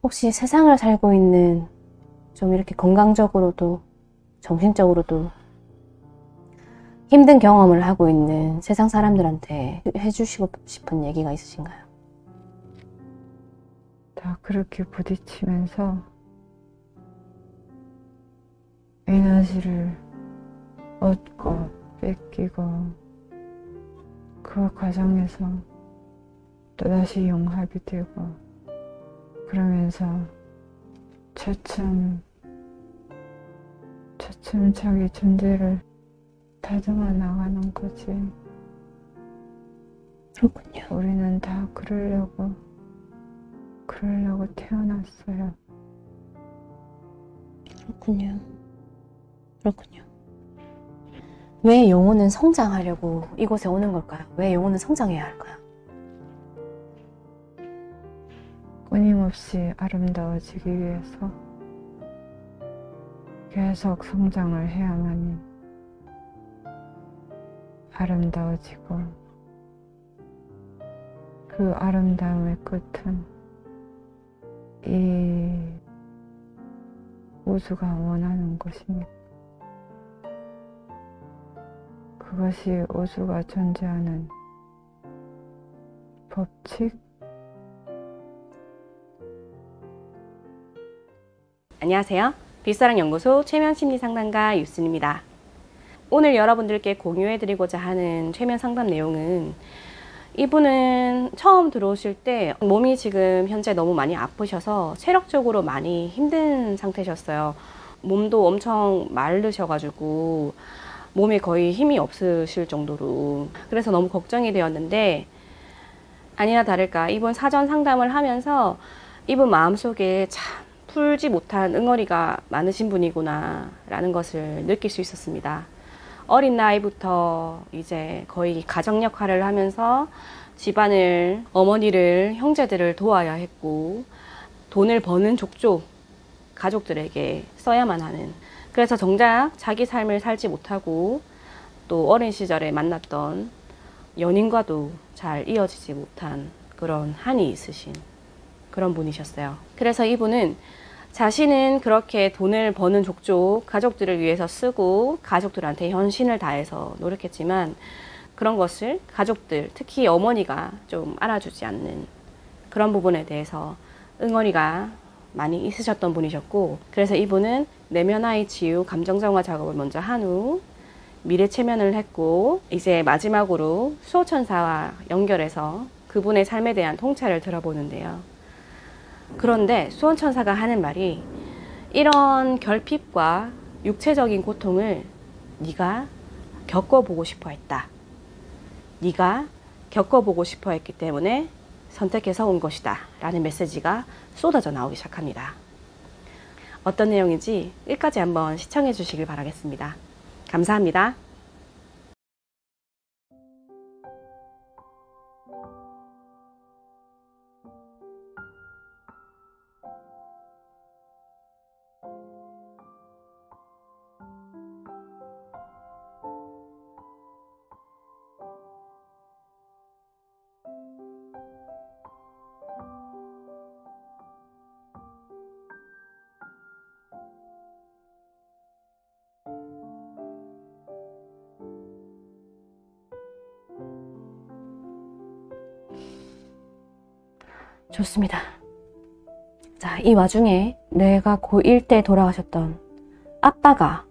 혹시 세상을 살고 있는 좀 이렇게 건강적으로도 정신적으로도 힘든 경험을 하고 있는 세상 사람들한테 해주시고 싶은 얘기가 있으신가요? 다 그렇게 부딪히면서 에너지를 얻고 뺏기고 그 과정에서 또다시 용합이 되고 그러면서 차츰 자기 존재를 다듬어 나가는 거지. 그렇군요. 우리는 다 그러려고 태어났어요. 그렇군요. 그렇군요. 왜 영혼은 성장하려고 이곳에 오는 걸까요? 왜 영혼은 성장해야 할까요? 끊임없이 아름다워지기 위해서 계속 성장을 해야만이 아름다워지고 그 아름다움의 끝은 이 우주가 원하는 것입니다. 그것이 우주가 존재하는 법칙? 안녕하세요. 빛사랑연구소 최면심리상담가 유순입니다. 오늘 여러분들께 공유해드리고자 하는 최면 상담 내용은 이분은 처음 들어오실 때 몸이 지금 현재 너무 많이 아프셔서 체력적으로 많이 힘든 상태셨어요. 몸도 엄청 마르셔가지고 몸에 거의 힘이 없으실 정도로 그래서 너무 걱정이 되었는데 아니나 다를까 이분 사전 상담을 하면서 이분 마음속에 참 풀지 못한 응어리가 많으신 분이구나 라는 것을 느낄 수 있었습니다. 어린 나이부터 이제 거의 가정 역할을 하면서 집안을, 어머니를, 형제들을 도와야 했고 돈을 버는 족족 가족들에게 써야만 하는, 그래서 정작 자기 삶을 살지 못하고 또 어린 시절에 만났던 연인과도 잘 이어지지 못한 그런 한이 있으신 그런 분이셨어요. 그래서 이분은 자신은 그렇게 돈을 버는 족족 가족들을 위해서 쓰고 가족들한테 헌신을 다해서 노력했지만 그런 것을 가족들, 특히 어머니가 좀 알아주지 않는 그런 부분에 대해서 응어리가 많이 있으셨던 분이셨고, 그래서 이분은 내면화의 치유, 감정정화 작업을 먼저 한 후 미래 체면을 했고 이제 마지막으로 수호천사와 연결해서 그분의 삶에 대한 통찰을 들어보는데요. 그런데 수호천사가 하는 말이 이런 결핍과 육체적인 고통을 네가 겪어보고 싶어 했다. 네가 겪어보고 싶어 했기 때문에 선택해서 온 것이다. 라는 메시지가 쏟아져 나오기 시작합니다. 어떤 내용인지 끝까지 한번 시청해 주시길 바라겠습니다. 감사합니다. 좋습니다. 자, 이 와중에 내가 고1 때 돌아가셨던 아빠가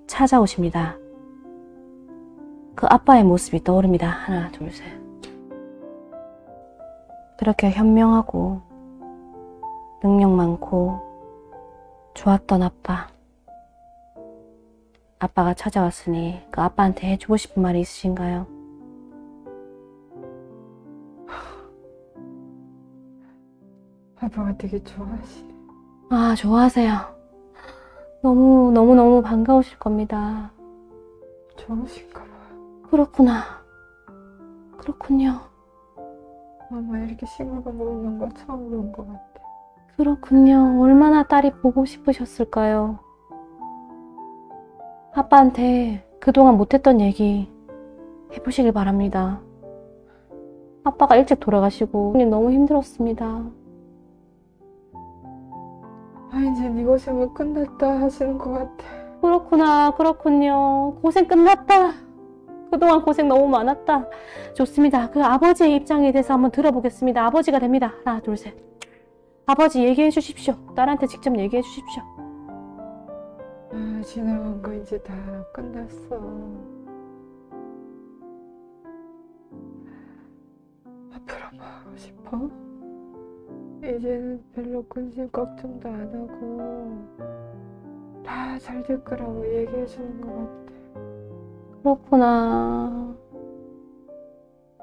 찾아오십니다. 그 아빠의 모습이 떠오릅니다. 하나, 둘, 셋. 그렇게 현명하고 능력 많고 좋았던 아빠. 아빠가 찾아왔으니 그 아빠한테 해주고 싶은 말이 있으신가요? 아빠가 되게 좋아하시네. 아, 좋아하세요. 너무 반가우실 겁니다. 좋으신가 봐요. 그렇구나. 그렇군요. 엄마 이렇게 싱글벙글 웃는 거 처음 본 것 같아. 그렇군요. 얼마나 딸이 보고 싶으셨을까요? 아빠한테 그동안 못했던 얘기 해보시길 바랍니다. 아빠가 일찍 돌아가시고 너무 힘들었습니다. 이제 네 고생은 끝났다 하시는 것 같아. 그렇구나. 그렇군요. 고생 끝났다. 그동안 고생 너무 많았다. 좋습니다. 그 아버지의 입장에 대해서 한번 들어보겠습니다. 아버지가 됩니다. 하나, 둘, 셋. 아버지 얘기해 주십시오. 딸한테 직접 얘기해 주십시오. 지나간 거 이제 다 끝났어. 앞으로 뭐 하고 싶어? 이제는 별로 근심 걱정도 안 하고 다 잘 될 거라고 얘기해 주는 것 같아. 그렇구나.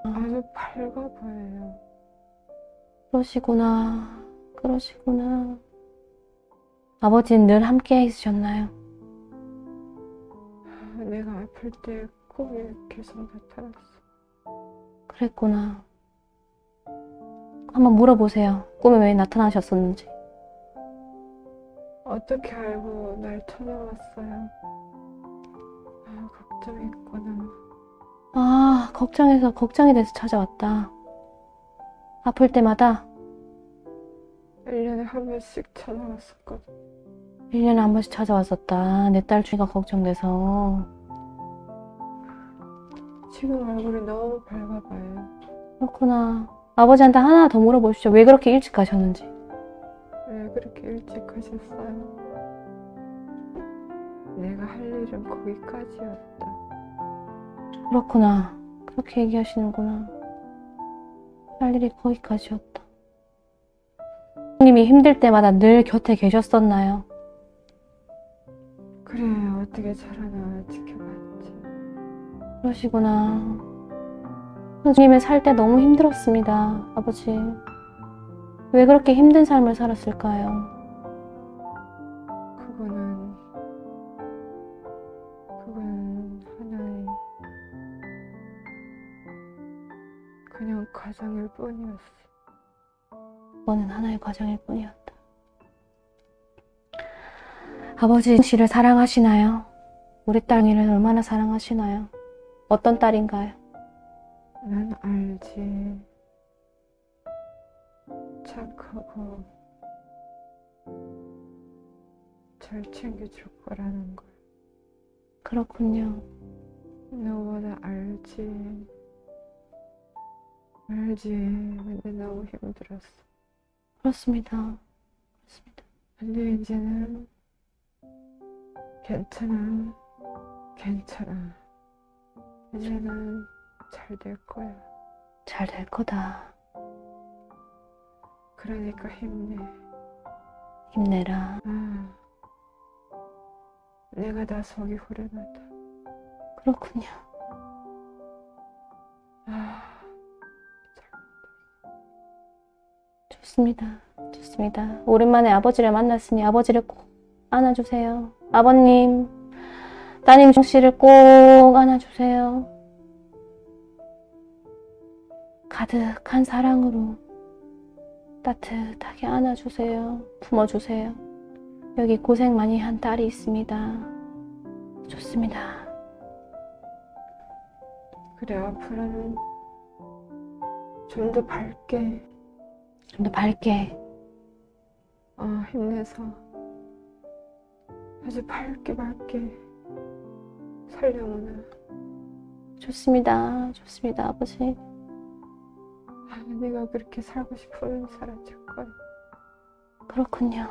아주 밝아 보여요. 그러시구나. 그러시구나. 아버지는 늘 함께 있으셨나요? 내가 아플 때 꿈에 계속 나타났어. 그랬구나. 한번 물어보세요. 꿈에 왜 나타나셨었는지. 어떻게 알고 날 찾아왔어요? 걱정했구나. 걱정이 돼서 찾아왔다. 아플 때마다 1년에 한 번씩 찾아왔었거든. 1년에 한 번씩 찾아왔었다. 내 딸 주위가 걱정돼서. 지금 얼굴이 너무 밝아봐요. 그렇구나. 아버지한테 하나 더 물어보시죠. 왜 그렇게 일찍 가셨는지. 왜 그렇게 일찍 가셨어요? 내가 할 일은 거기까지였다. 그렇구나. 그렇게 얘기하시는구나. 할 일이 거기까지였다. 님이 힘들 때마다 늘 곁에 계셨었나요? 그래, 어떻게 자라나 지켜봤지. 그러시구나. 선생님을 살 때 너무 힘들었습니다. 아버지. 왜 그렇게 힘든 삶을 살았을까요? 그거는 하나의 그냥 과정일 뿐이었어. 그거는 하나의 과정일 뿐이었다. 아버지 씨를 사랑하시나요? 우리 딸이를 얼마나 사랑하시나요? 어떤 딸인가요? 난 알지. 착하고 잘 챙겨줄 거라는 걸. 그렇군요. 너보다 알지. 근데 너무 힘들었어. 그렇습니다. 그렇습니다. 근데 이제는 괜찮아. 이제는 잘 될 거야. 잘 될 거다. 그러니까 힘내. 힘내라. 내가 다 속이 후련하다. 그렇군요. 좋습니다. 좋습니다. 오랜만에 아버지를 만났으니 아버지를 꼭 안아주세요. 아버님, 따님 씨를 꼭 안아주세요. 가득한 사랑으로 따뜻하게 안아주세요. 품어주세요. 여기 고생 많이 한 딸이 있습니다. 좋습니다. 그래, 앞으로는 좀 더 밝게. 좀 더 밝게. 힘내서 아주 밝게 살려오나. 좋습니다. 좋습니다, 아버지. 내가 그렇게 살고 싶으면 살아줄 거야. 그렇군요.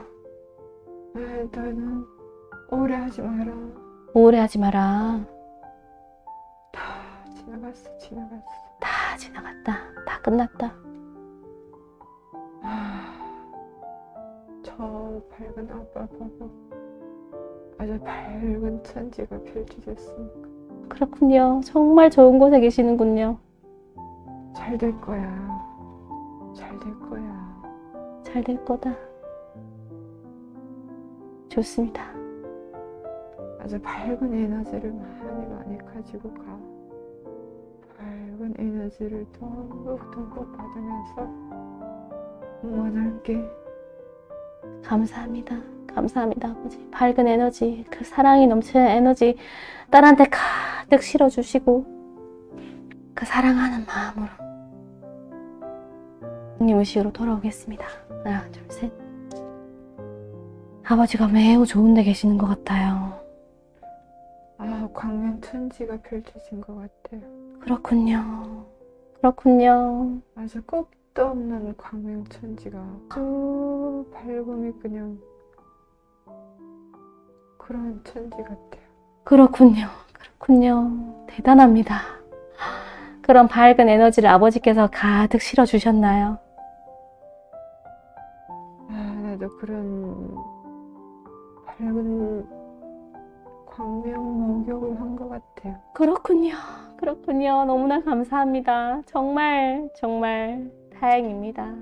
너는 오래 하지 마라. 오래 하지 마라. 다 지나갔어. 다 지나갔다. 다 끝났다. 저 밝은 아빠 보고 아주 밝은 천지가 펼쳐졌으니까. 그렇군요. 정말 좋은 곳에 계시는군요. 잘 될 거야. 잘 될 거다. 좋습니다. 아주 밝은 에너지를 많이 가지고 가. 밝은 에너지를 듬뿍 받으면서 응원할게. 감사합니다. 감사합니다, 아버지. 밝은 에너지, 그 사랑이 넘치는 에너지 딸한테 가득 실어주시고 그 사랑하는 마음으로 형님 의식으로 돌아오겠습니다. 하나, 둘, 셋. 아버지가 매우 좋은 데 계시는 것 같아요. 광명천지가 펼쳐진 것 같아요. 그렇군요. 그렇군요. 아주 끝도 없는 광명천지가 아주 밝음이 그냥 그런 천지 같아요. 그렇군요. 그렇군요. 대단합니다. 그런 밝은 에너지를 아버지께서 가득 실어주셨나요? 나도 그런 밝은 광명 목욕을 한 것 같아요. 그렇군요. 그렇군요. 너무나 감사합니다. 정말 정말 다행입니다.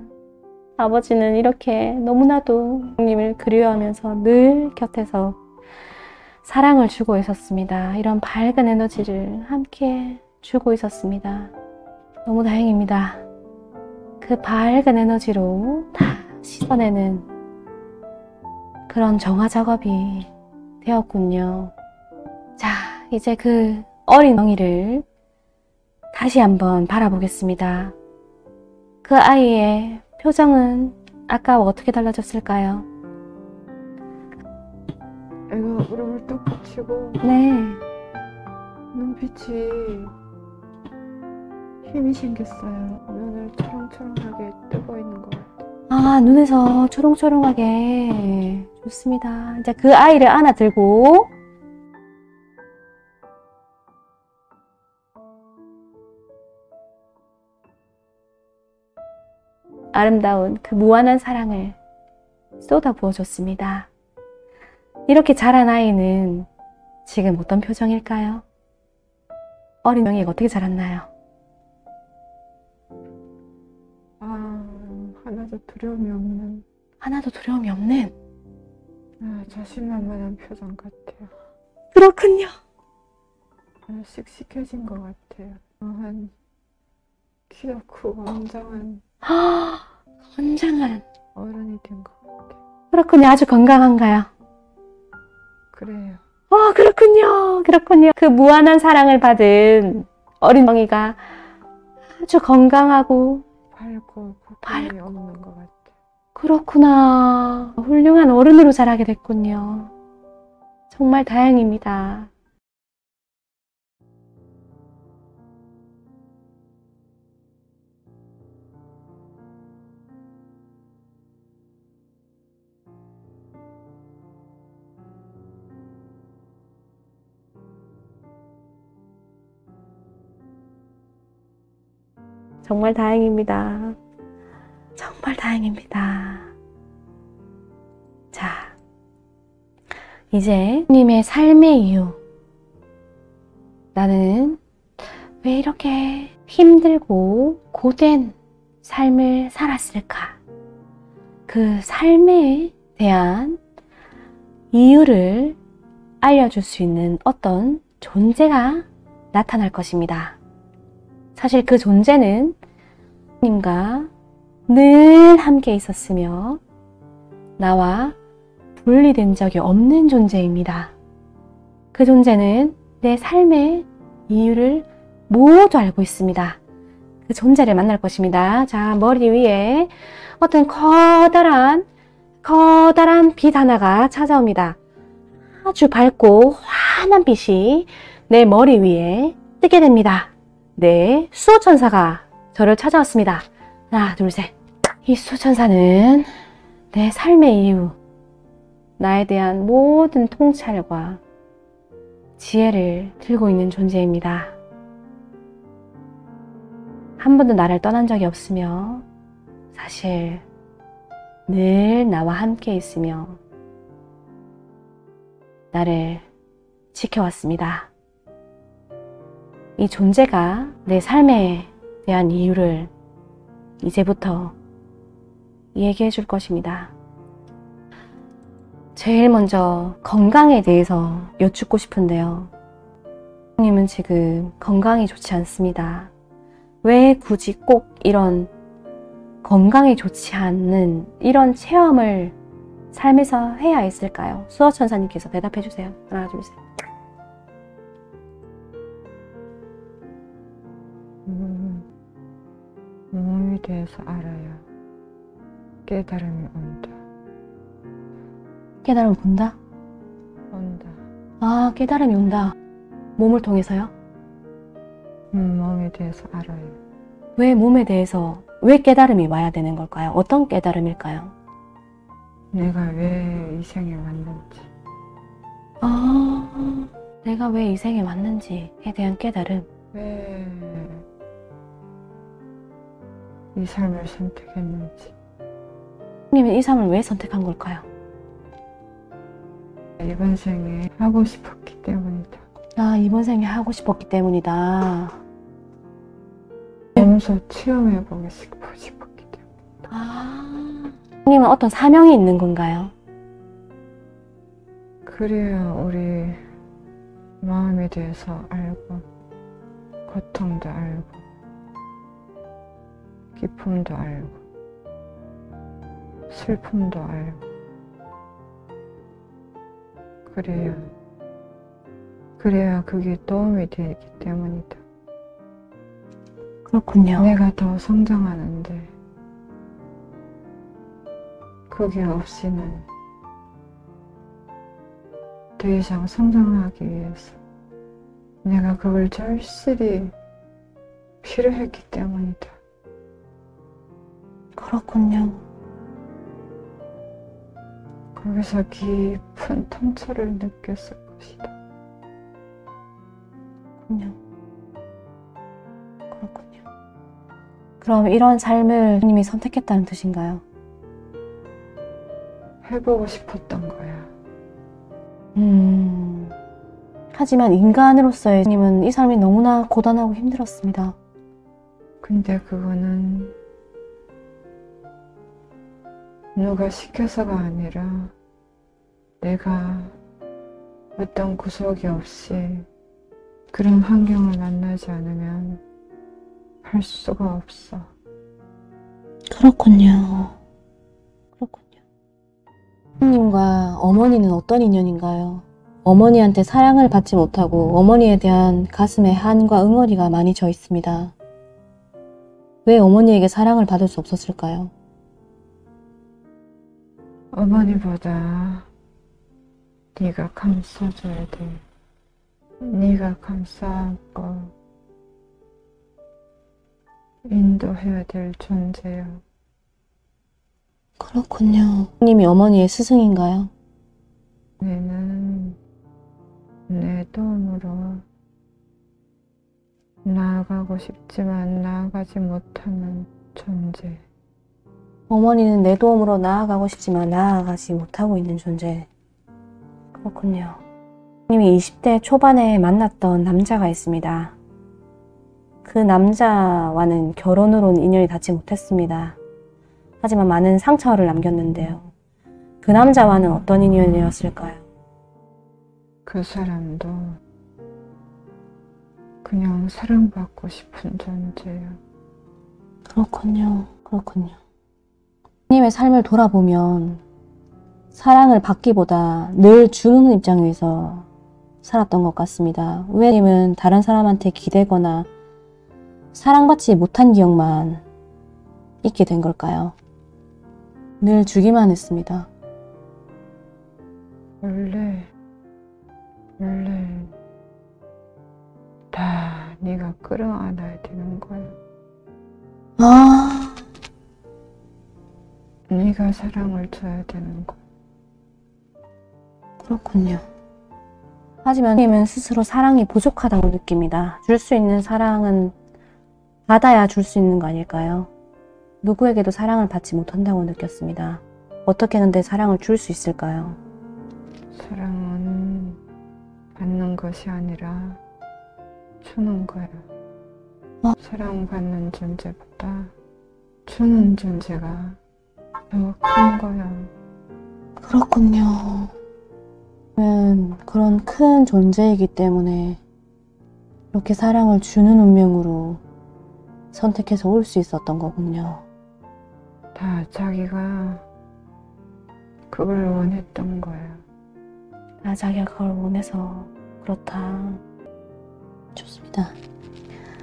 아버지는 이렇게 너무나도 님을 그리워하면서 늘 곁에서 사랑을 주고 있었습니다. 이런 밝은 에너지를 함께 주고 있었습니다. 너무 다행입니다. 그 밝은 에너지로 다 씻어내는 그런 정화 작업이 되었군요. 자, 이제 그 어린 영희를 다시 한번 바라보겠습니다. 그 아이의 표정은 아까 어떻게 달라졌을까요? 애가 울음을 뚝 붙이고 네. 눈빛이 힘이 생겼어요. 눈을 초롱초롱하게 뜨고 있는 것 같아요. 아, 눈에서 초롱초롱하게. 좋습니다. 이제 그 아이를 안아들고 아름다운 그 무한한 사랑을 쏟아 부어줬습니다. 이렇게 자란 아이는 지금 어떤 표정일까요? 어린 영희가 어떻게 자랐나요? 하나도 두려움이 없는 하나도 두려움이 없는. 자신만만한 표정 같아요. 그렇군요. 씩씩해진 것 같아요. 한 키가 크고 건장한 건장한. 어른이 된 것 같아요. 그렇군요. 아주 건강한가요? 그래요. 그렇군요. 그렇군요. 그 무한한 사랑을 받은 어린 영희가 아주 건강하고 밝고 고통이 없는 것 같아요. 그렇구나. 훌륭한 어른으로 자라게 됐군요. 정말 다행입니다. 정말 다행입니다. 정말 다행입니다. 자, 이제 님의 삶의 이유. 나는 왜 이렇게 힘들고 고된 삶을 살았을까? 그 삶에 대한 이유를 알려줄 수 있는 어떤 존재가 나타날 것입니다. 사실 그 존재는 님과 늘 함께 있었으며 나와 분리된 적이 없는 존재입니다. 그 존재는 내 삶의 이유를 모두 알고 있습니다. 그 존재를 만날 것입니다. 자, 머리 위에 어떤 커다란 빛 하나가 찾아옵니다. 아주 밝고 환한 빛이 내 머리 위에 뜨게 됩니다. 네, 수호천사가 저를 찾아왔습니다. 하나, 둘, 셋. 이 수호천사는 내 삶의 이유, 나에 대한 모든 통찰과 지혜를 들고 있는 존재입니다. 한 번도 나를 떠난 적이 없으며 사실 늘 나와 함께 있으며 나를 지켜왔습니다. 이 존재가 내 삶에 대한 이유를 이제부터 얘기해 줄 것입니다. 제일 먼저 건강에 대해서 여쭙고 싶은데요. 님은 지금 건강이 좋지 않습니다. 왜 굳이 꼭 이런 건강에 좋지 않는 이런 체험을 삶에서 해야 했을까요? 수호천사님께서 대답해 주세요. 하나, 둘, 셋. 몸에 대해서 알아야 깨달음이 온다. 깨달음을 본다? 온다. 아, 깨달음이 온다. 몸을 통해서요? 몸에 대해서 알아요. 왜 몸에 대해서, 왜 깨달음이 와야 되는 걸까요? 어떤 깨달음일까요? 내가 왜 이 생에 왔는지. 아, 내가 왜 이 생에 왔는지에 대한 깨달음. 왜 이 삶을 선택했는지. 님은 이 삶을 왜 선택한 걸까요? 이번 생에 하고 싶었기 때문이다. 아, 이번 생에 하고 싶었기 때문이다. 몸소 체험해보고 싶었기 때문에. 아, 님은 어떤 사명이 있는 건가요? 그래야 우리 마음에 대해서 알고, 고통도 알고, 기쁨도 알고, 슬픔도 알고. 그래야 그게 도움이 되기 때문이다. 그렇군요. 내가 더 성장하는데 그게 없이는 더 이상 성장하기 위해서 내가 그걸 절실히 필요했기 때문이다. 그렇군요. 거기서 깊은 통찰을 느꼈을 것이다. 그렇군요. 그렇군요. 그럼 이런 삶을 님이 선택했다는 뜻인가요? 해보고 싶었던 거야. 하지만 인간으로서의 님은 이 삶이 너무나 고단하고 힘들었습니다. 근데 그거는 누가 시켜서가 아니라 내가 어떤 구속이 없이 그런 환경을 만나지 않으면 할 수가 없어. 그렇군요. 그렇군요. 님과 어머니는 어떤 인연인가요? 어머니한테 사랑을 받지 못하고 어머니에 대한 가슴에 한과 응어리가 많이 져 있습니다. 왜 어머니에게 사랑을 받을 수 없었을까요? 어머니보다 네가 감싸줘야 돼. 네가 감싸고 인도해야 될 존재야. 그렇군요. 님이 어머니의 스승인가요? 내는 내 도움으로 나아가고 싶지만 나아가지 못하는 존재. 어머니는 내 도움으로 나아가고 싶지만 나아가지 못하고 있는 존재. 그렇군요. 님이 20대 초반에 만났던 남자가 있습니다. 그 남자와는 결혼으로는 인연이 닿지 못했습니다. 하지만 많은 상처를 남겼는데요. 그 남자와는 어떤 인연이었을까요? 그 사람도 그냥 사랑받고 싶은 존재야. 그렇군요. 그렇군요. 님의 삶을 돌아보면 사랑을 받기보다 늘 주는 입장에서 살았던 것 같습니다. 왜 님은 다른 사람한테 기대거나 사랑받지 못한 기억만 있게 된 걸까요? 늘 주기만 했습니다. 원래 다 네가 끌어안아야 되는 거야. 아, 네가 사랑을 줘야 되는 거야. 그렇군요. 하지만 님은 스스로 사랑이 부족하다고 느낍니다. 줄 수 있는 사랑은 받아야 줄 수 있는 거 아닐까요? 누구에게도 사랑을 받지 못한다고 느꼈습니다. 어떻게 근데 사랑을 줄 수 있을까요? 사랑은 받는 것이 아니라 주는 거야. 사랑받는 존재보다 주는 존재가 더 큰 거야. 그렇군요. 그런 큰 존재이기 때문에 이렇게 사랑을 주는 운명으로 선택해서 올 수 있었던 거군요. 다 자기가 그걸 원했던 거야. 아, 자기가 그걸 원해서 그렇다. 좋습니다.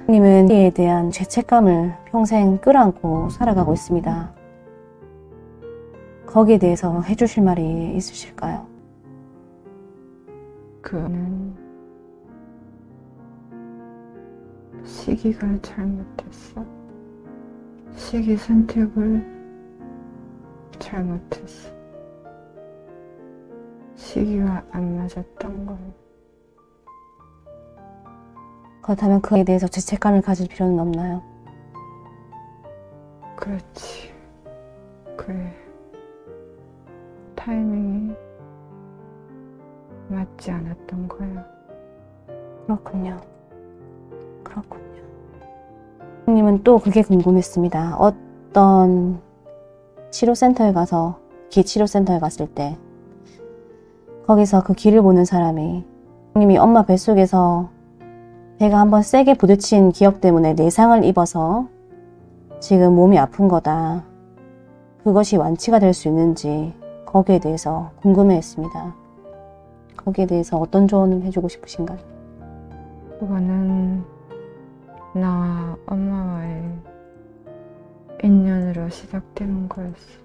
님은 이에 대한 죄책감을 평생 끌어안고 살아가고 있습니다. 거기에 대해서 해주실 말이 있으실까요? 그는 시기가 잘못했어. 시기 선택을 잘못했어. 시기가 안 맞았던 거야. 그렇다면 그에 대해서 죄책감을 가질 필요는 없나요? 그렇지. 그래. 타이밍이 맞지 않았던 거야. 그렇군요. 그렇군요. 님은 또 그게 궁금했습니다. 어떤 치료센터에 가서, 기치료센터에 갔을 때 거기서 그 기를 보는 사람이 님이 엄마 뱃속에서 배가 한번 세게 부딪힌 기억 때문에 내상을 입어서 지금 몸이 아픈 거다. 그것이 완치가 될 수 있는지 거기에 대해서 궁금해했습니다. 거기에 대해서 어떤 조언을 해주고 싶으신가요? 그거는 나와 엄마와의 인연으로 시작되는 거였어.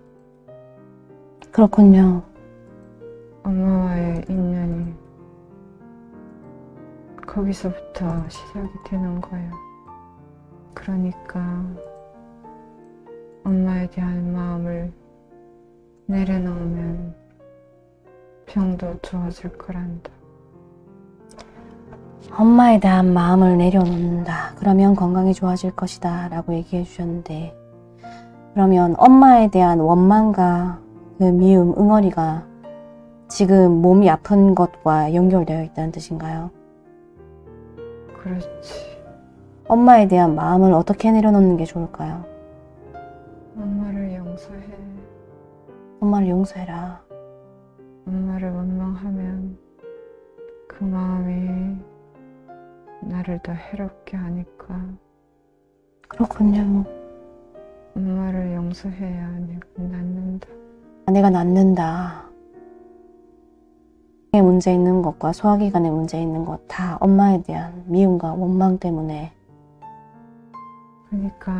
그렇군요. 엄마와의 인연이 거기서부터 시작이 되는 거야. 그러니까 엄마에 대한 마음을 내려놓으면 병도 좋아질 거란다. 엄마에 대한 마음을 내려놓는다. 그러면 건강이 좋아질 것이다 라고 얘기해 주셨는데, 그러면 엄마에 대한 원망과 그 미움, 응어리가 지금 몸이 아픈 것과 연결되어 있다는 뜻인가요? 그렇지. 엄마에 대한 마음을 어떻게 내려놓는 게 좋을까요? 엄마를 용서해. 엄마를 용서해라. 엄마를 원망하면 그 마음이 나를 더 해롭게 하니까 그렇군요. 엄마를 용서해야 내가 낫는다. 내가 낫는다. 문제 있는 것과 소화기관에 문제 있는 것 다 엄마에 대한 미움과 원망 때문에. 그러니까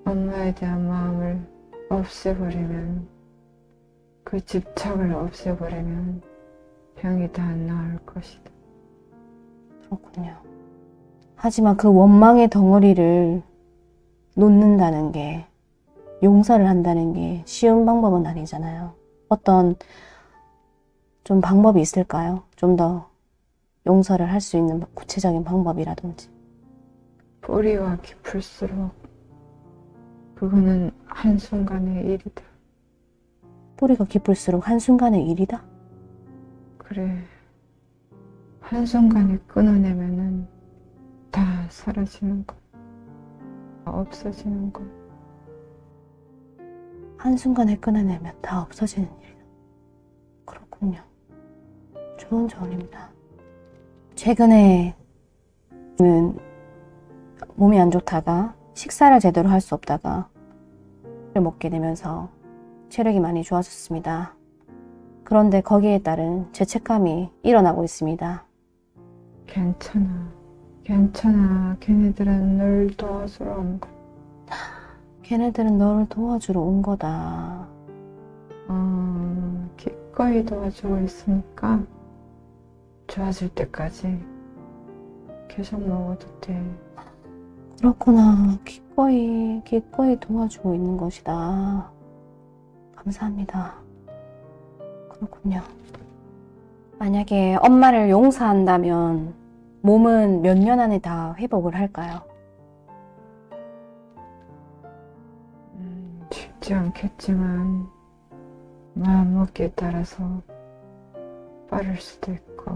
엄마에 대한 마음을 없애버리면, 그 집착을 없애버리면 병이 다 나을 것이다. 그렇군요. 하지만 그 원망의 덩어리를 놓는다는 게, 용서를 한다는 게 쉬운 방법은 아니잖아요. 어떤 좀 방법이 있을까요? 좀 더 용서를 할 수 있는 구체적인 방법이라든지. 뿌리가 깊을수록 그거는 한순간의 일이다. 뿌리가 깊을수록 한순간의 일이다? 그래. 한순간에 끊어내면은 다 사라지는 거야. 없어지는 거야. 한순간에 끊어내면 다 없어지는 일이다. 그렇군요. 좋은 조언입니다. 최근에 몸이 안 좋다가 식사를 제대로 할 수 없다가 먹게 되면서 체력이 많이 좋아졌습니다. 그런데 거기에 따른 죄책감이 일어나고 있습니다. 괜찮아. 괜찮아. 걔네들은 널 도와주러 온 거야. 걔네들은 너를 도와주러 온 거다. 기꺼이 도와주고 있으니까 좋아질 때까지 계속 먹어도 돼. 그렇구나. 기꺼이 도와주고 있는 것이다. 감사합니다. 그렇군요. 만약에 엄마를 용서한다면 몸은 몇 년 안에 다 회복을 할까요? 쉽지 않겠지만 마음먹기에 따라서 빠를 수도 있고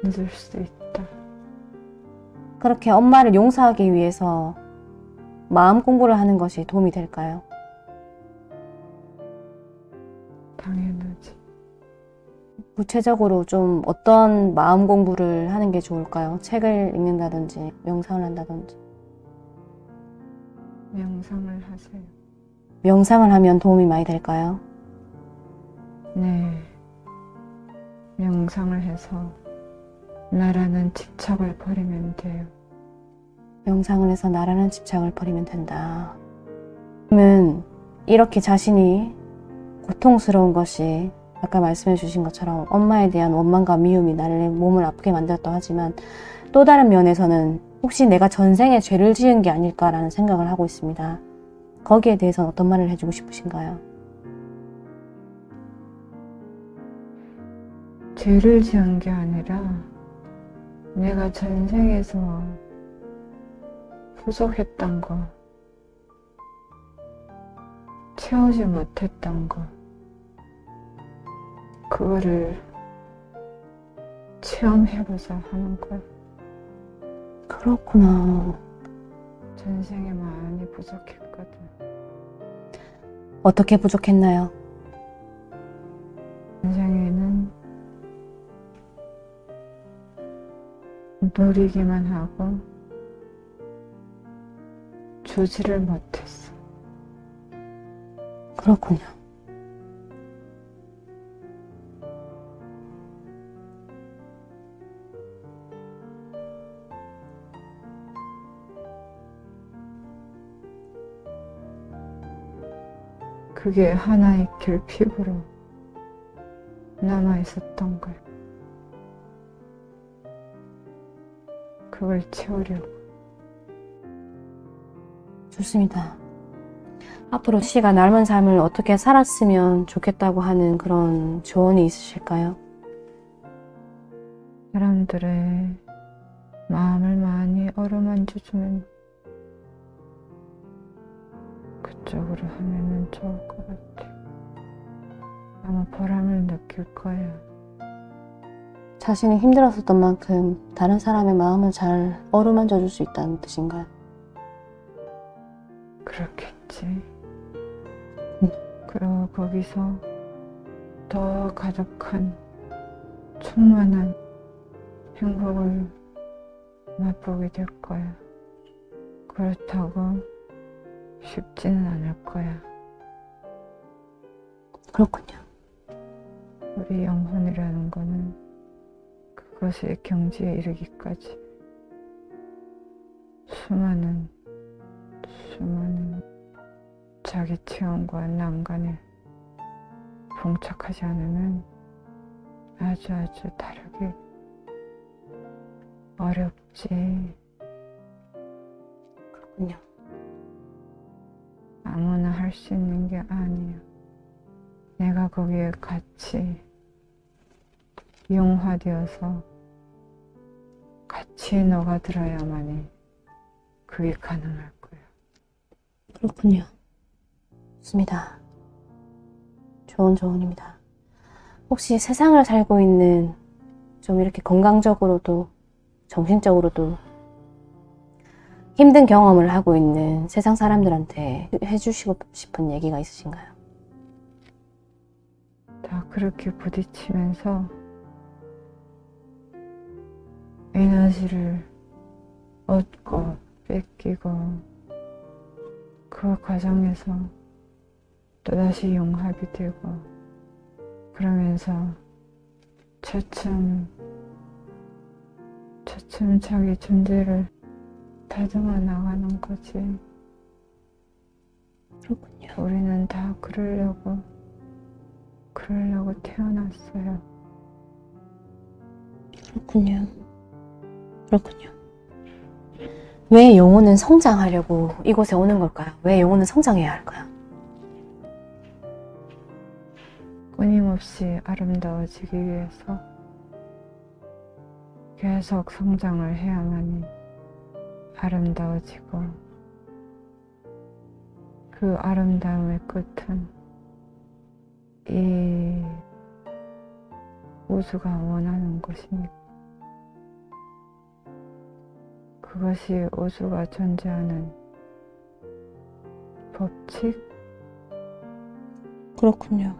늦을 수도 있다. 그렇게 엄마를 용서하기 위해서 마음 공부를 하는 것이 도움이 될까요? 당연하지. 구체적으로 좀 어떤 마음 공부를 하는 게 좋을까요? 책을 읽는다든지 명상을 한다든지. 명상을 하세요. 명상을 하면 도움이 많이 될까요? 네. 명상을 해서 나라는 집착을 버리면 돼요. 명상을 해서 나라는 집착을 버리면 된다. 그러면 이렇게 자신이 고통스러운 것이 아까 말씀해 주신 것처럼 엄마에 대한 원망과 미움이 나를 몸을 아프게 만들었다고 하지만 또 다른 면에서는 혹시 내가 전생에 죄를 지은 게 아닐까라는 생각을 하고 있습니다. 거기에 대해서는 어떤 말을 해주고 싶으신가요? 죄를 지은 게 아니라 내가 전생에서 부족했던 거, 채우지 못했던 거, 그거를 체험해보자 하는 거야. 그렇구나. 전생에 많이 부족했거든. 어떻게 부족했나요? 전생에는 누리기만 하고 주지를 못했어. 그렇군요. 그게 하나의 결핍으로 남아있었던 거야. 그걸 채우려고. 좋습니다. 앞으로 씨가 남은 삶을 어떻게 살았으면 좋겠다고 하는 그런 조언이 있으실까요? 사람들의 마음을 많이 어루만져주면 그쪽으로 하면은 좋을 것 같아. 아마 보람을 느낄 거야. 자신이 힘들었었던 만큼 다른 사람의 마음을 잘 어루만져 줄 수 있다는 뜻인가요? 그렇겠지. 그리고 거기서 더 가득한 충만한 행복을 맛보게 될 거야. 그렇다고 쉽지는 않을 거야. 그렇군요. 우리 영혼이라는 거는 그것의 경지에 이르기까지 수많은 자기 체험과 난간에 봉착하지 않으면 아주 다르게 어렵지. 그렇군요. 아무나 할 수 있는 게 아니야. 내가 거기에 같이 융화되어서 같이 녹아들어야만이 그게 가능할 거야. 그렇군요. 좋습니다. 좋은 조언입니다. 혹시 세상을 살고 있는 좀 이렇게 건강적으로도 정신적으로도 힘든 경험을 하고 있는 세상 사람들한테 해주시고 싶은 얘기가 있으신가요? 다 그렇게 부딪히면서 에너지를 얻고 뺏기고 그 과정에서 또다시 융합이 되고 그러면서 차츰 자기 존재를 다듬어 나가는 거지. 그렇군요. 우리는 다 그러려고 태어났어요. 그렇군요. 왜 영혼은 성장하려고 이곳에 오는 걸까요? 왜 영혼은 성장해야 할까요? 끊임없이 아름다워지기 위해서 계속 성장을 해야만이 아름다워지고 그 아름다움의 끝은 이 우주가 원하는 것이니까 그것이 우주가 존재하는 법칙? 그렇군요.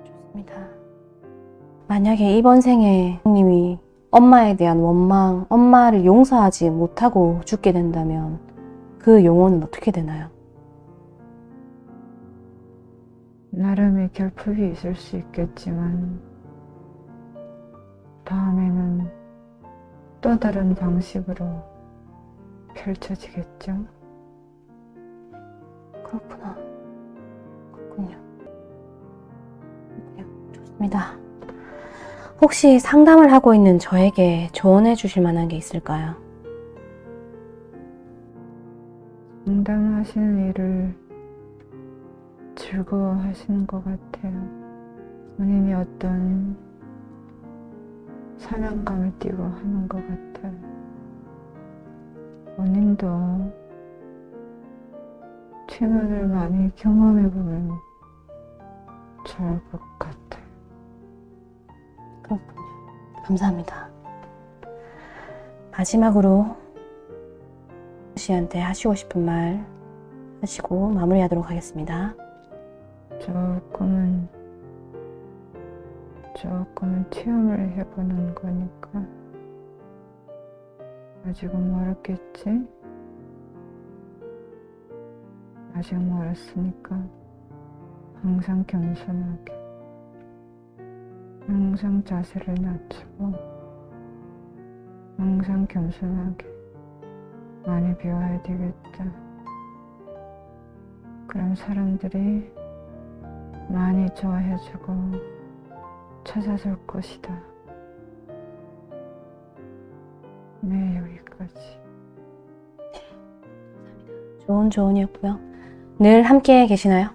좋습니다. 만약에 이번 생에 형님이 엄마에 대한 원망, 엄마를 용서하지 못하고 죽게 된다면 그 영혼은 어떻게 되나요? 나름의 결핍이 있을 수 있겠지만 다음에는 또 다른 방식으로 펼쳐지겠죠. 그렇구나. 그렇군요. 좋습니다. 혹시 상담을 하고 있는 저에게 조언해 주실 만한 게 있을까요? 상담하시는 일을 즐거워하시는 것 같아요. 본인이 어떤 사명감을 띠고 하는 것 같아요. 본인도 최면을 많이 경험해보면 좋을 것 같아요. 그렇군요. 감사합니다. 마지막으로 씨한테 하시고 싶은 말 하시고 마무리하도록 하겠습니다. 조금은 체험을 해보는 거니까 아직은 멀었겠지? 아직 멀었으니까 항상 겸손하게, 항상 자세를 낮추고 항상 겸손하게 많이 배워야 되겠다. 그런 사람들이 많이 좋아해주고 찾아줄 것이다. 네, 여기까지. 좋은 조언이었고요. 늘 함께 계시나요?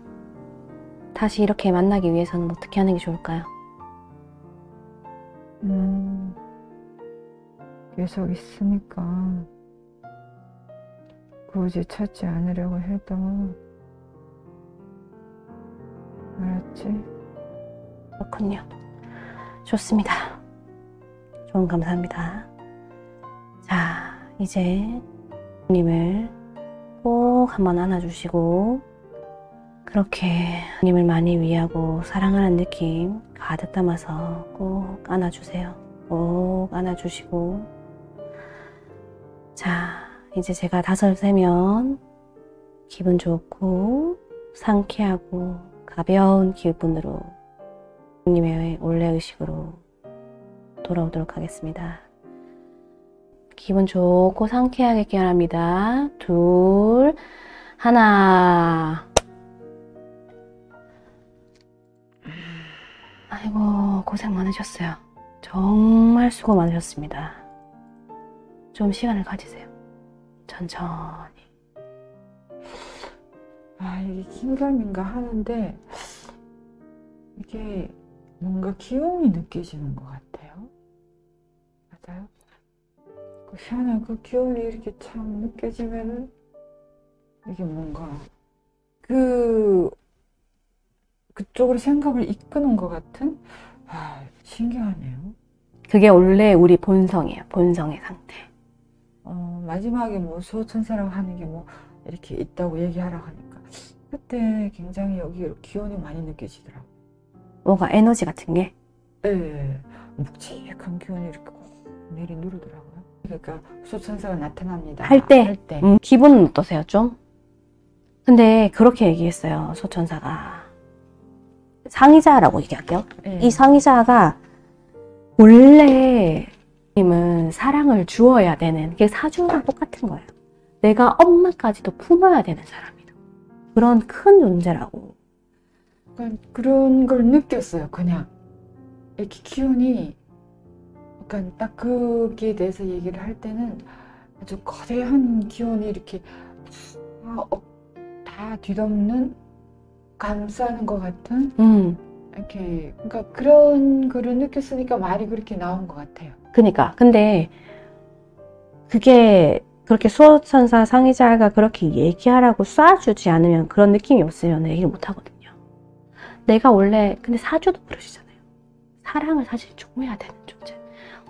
다시 이렇게 만나기 위해서는 어떻게 하는 게 좋을까요? 계속 있으니까 굳이 찾지 않으려고 해도 알았지? 그렇군요. 좋습니다. 조언 감사합니다. 자, 이제 님을 꼭 한번 안아주시고 그렇게 님을 많이 위하고 사랑하는 느낌 가득 담아서 꼭 안아주세요. 꼭 안아주시고 자, 이제 제가 5 세면 기분 좋고 상쾌하고 가벼운 기분으로 님의 원래 의식으로 돌아오도록 하겠습니다. 기분 좋고 상쾌하게 깨어납니다. 2, 1. 아이고, 고생 많으셨어요. 정말 수고 많으셨습니다. 좀 시간을 가지세요. 천천히. 이게 긴가민가 하는데 이게 뭔가 기운이 느껴지는 것 같아요. 맞아요? 희한한 그 기운이 이렇게 참 느껴지면은 이게 뭔가 그쪽으로 생각을 이끄는 것 같은 신기하네요. 그게 원래 우리 본성이에요. 본성의 상태. 마지막에 뭐 수호천사라고 하는 게 뭐 이렇게 있다고 얘기하라고 하니까 그때 굉장히 여기 기운이 많이 느껴지더라고요. 뭐가 에너지 같은 게? 네, 묵직한 기운이 이렇게 내리누르더라고요. 그러니까 수호천사가 나타납니다. 할 때. 기분은 어떠세요, 좀? 근데 그렇게 얘기했어요, 수호천사가. 상의자라고 얘기할게요. 네. 이 상의자가 원래 님은 사랑을 주어야 되는 게 사주랑 똑같은 거예요. 내가 엄마까지도 품어야 되는 사람이다. 그런 큰 존재라고. 그런 걸 느꼈어요. 그냥 이렇게 기운이 약간 딱 거기에 대해서 얘기를 할 때는 아주 거대한 기운이 이렇게 다 뒤덮는 감싸는 것 같은 이렇게 그러니까 그런 거를 느꼈으니까 말이 그렇게 나온 것 같아요. 그러니까 근데 그게 그렇게 수호천사 상의자가 그렇게 얘기하라고 쏴주지 않으면 그런 느낌이 없으면 얘기를 못 하거든요. 내가 원래 근데 사주도 그러시잖아요. 사랑을 사실 줘야 되는 존재.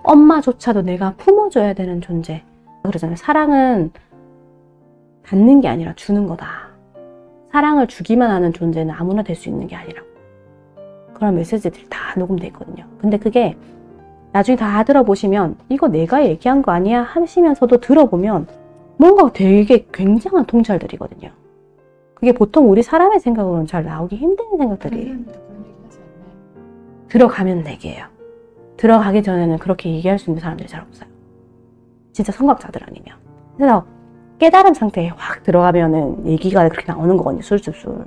엄마조차도 내가 품어줘야 되는 존재. 그러잖아요. 사랑은 받는 게 아니라 주는 거다. 사랑을 주기만 하는 존재는 아무나 될 수 있는 게 아니라고. 그런 메시지들이 다 녹음되어 있거든요. 근데 그게 나중에 다 들어보시면 이거 내가 얘기한 거 아니야 하시면서도 들어보면 뭔가 되게 굉장한 통찰들이거든요. 그게 보통 우리 사람의 생각으로는 잘 나오기 힘든 생각들이 들어가면 내게예요. 들어가기 전에는 그렇게 얘기할 수 있는 사람들이 잘 없어요. 진짜 성각자들 아니면. 그래서 깨달음 상태에 확 들어가면은 얘기가 그렇게 나오는 거거든요. 술술술.